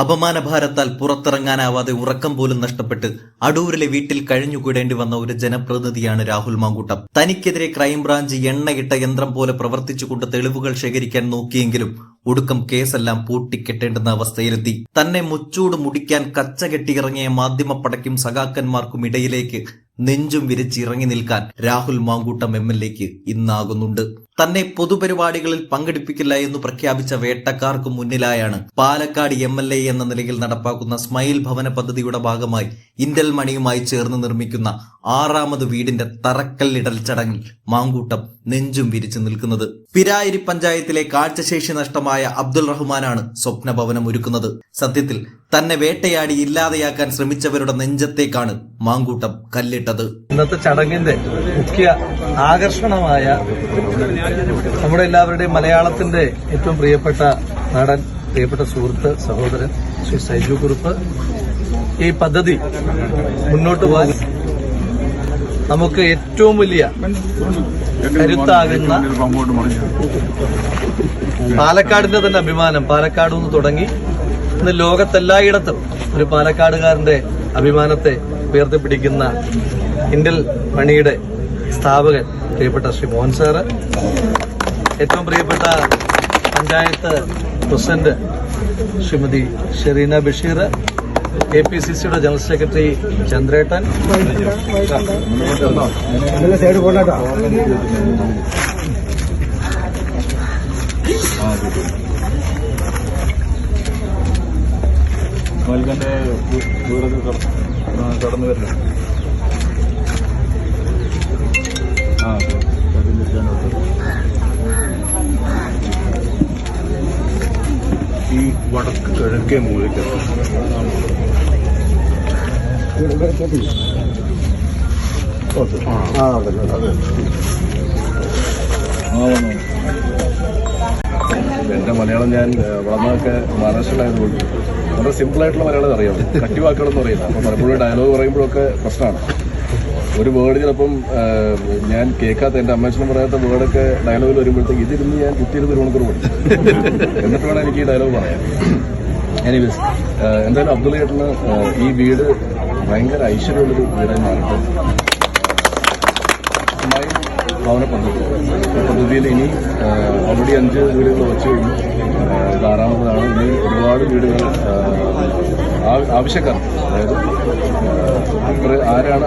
അപമാനഭാരത്താൽ പുറത്തിറങ്ങാനാവാതെ ഉറക്കം പോലും നഷ്ടപ്പെട്ട് അടൂരിലെ വീട്ടിൽ കഴിഞ്ഞുകൂടേണ്ടി വന്ന ഒരു ജനപ്രതിനിധിയാണ് രാഹുൽ മാങ്കൂട്ടം. തനിക്കെതിരെ ക്രൈംബ്രാഞ്ച് എണ്ണയിട്ട യന്ത്രം പോലെ പ്രവർത്തിച്ചുകൊണ്ട് തെളിവുകൾ ശേഖരിക്കാൻ നോക്കിയെങ്കിലും ഒടുക്കം കേസെല്ലാം പൂട്ടിക്കെട്ടേണ്ടുന്ന അവസ്ഥയിലെത്തി. തന്നെ മുച്ചൂട് മുടിക്കാൻ കച്ചകെട്ടിയിറങ്ങിയ മാധ്യമപ്പടയ്ക്കും സഖാക്കന്മാർക്കും ഇടയിലേക്ക് നെഞ്ചും വിരിച്ചിറങ്ങി നിൽക്കാൻ രാഹുൽ മാങ്കൂട്ടം MLAക്ക് ഇന്നാകുന്നുണ്ട്. തന്നെ പൊതുപരിപാടികളിൽ പങ്കെടുപ്പിക്കില്ല എന്ന് പ്രഖ്യാപിച്ച വേട്ടക്കാർക്ക് മുന്നിലായാണ് പാലക്കാട് MLA എന്ന നിലയിൽ നടപ്പാക്കുന്ന സ്മൈൽ ഭവന പദ്ധതിയുടെ ഭാഗമായി ഇന്റൽ മണിയുമായി ചേർന്ന് നിർമ്മിക്കുന്ന 6ാമത് വീടിന്റെ തറക്കല്ലിടൽ ചടങ്ങിൽ മാങ്കൂട്ടം നെഞ്ചും വിരിച്ചു നിൽക്കുന്നത്. പിരായിരി പഞ്ചായത്തിലെ കാഴ്ചശേഷി നഷ്ടമായ അബ്ദുൾ റഹ്മാനാണ് സ്വപ്ന ഭവനം ഒരുക്കുന്നത്. സത്യത്തിൽ തന്നെ വേട്ടയാടി ഇല്ലാതെയാക്കാൻ ശ്രമിച്ചവരുടെ നെഞ്ചത്തേക്കാണ് മാങ്കൂട്ടം കല്ലിട്ടത്. ഇന്നത്തെ ചടങ്ങിന്റെ മുഖ്യ ആകർഷണമായ നമ്മുടെ എല്ലാവരുടെയും മലയാളത്തിന്റെ ഏറ്റവും പ്രിയപ്പെട്ട നടൻ, പ്രിയപ്പെട്ട സുഹൃത്ത്, സഹോദരൻ ശ്രീ സൈജു കുറുപ്പ് ഈ പദ്ധതി മുന്നോട്ട് പോകാൻ നമുക്ക് ഏറ്റവും വലിയ കരുത്താകുന്ന പാലക്കാടിന്റെ തന്നെ അഭിമാനം, പാലക്കാട് നിന്ന് തുടങ്ങി ഇന്ന് ലോകത്തെല്ലായിടത്തും ഒരു പാലക്കാടുകാരന്റെ അഭിമാനത്തെ ഉയർത്തിപ്പിടിക്കുന്ന ഇന്റൽ മണിയുടെ സ്ഥാപകൻ പ്രിയപ്പെട്ട ശ്രീ മോഹൻ സാറ്, ഏറ്റവും പ്രിയപ്പെട്ട പഞ്ചായത്ത് പ്രസിഡന്റ് ശ്രീമതി ഷെറീന ബഷീർ, APCCയുടെ ജനറൽ സെക്രട്ടറി ചന്ദ്രേട്ടൻ, കടന്നു വരില്ല. ഈ വടക്ക് കിഴക്കേ മൂലയ്ക്ക് എന്റെ മലയാളം ഞാൻ വളർന്നതൊക്കെ മഹാരാഷ്ട്രയിലായതുകൊണ്ട് വളരെ സിമ്പിളായിട്ടുള്ള മലയാളം അറിയാം. കട്ടിവാക്കുകളൊന്നും അറിയില്ല. അപ്പോൾ പലപ്പോഴും ഡയലോഗ് പറയുമ്പോഴൊക്കെ പ്രശ്നമാണ്. ഒരു വേർഡ് ചിലപ്പം ഞാൻ കേൾക്കാത്ത, എൻ്റെ അമ്മച്ചനും പറയാത്ത വേർഡൊക്കെ ഡയലോഗിൽ വരുമ്പോഴത്തേക്ക് ഇതിരുന്ന് ഞാൻ കുത്തിയിരുന്ന് തിരുവനന്തപുരം പഠിക്കും. എന്നിട്ട് വേണം എനിക്ക് ഈ ഡയലോഗ് പറയാൻ. എനിവേസ്, എന്തായാലും അബ്ദുൾ ചേട്ടന് ഈ വീട് ഭയങ്കര ഐശ്വര്യമുള്ളൊരു വീടായി മാറട്ടെ. സ്മൈൽ ഭവന പദ്ധതിയിൽ ഇനി ഓൾറെഡി 5 വീടുകൾ വെച്ച് കഴിഞ്ഞു. ഇത് 6ാമതാണ്. ഇനി ഒരുപാട് വീടുകൾ ആവശ്യക്കാർ, അതായത് ആരാണ്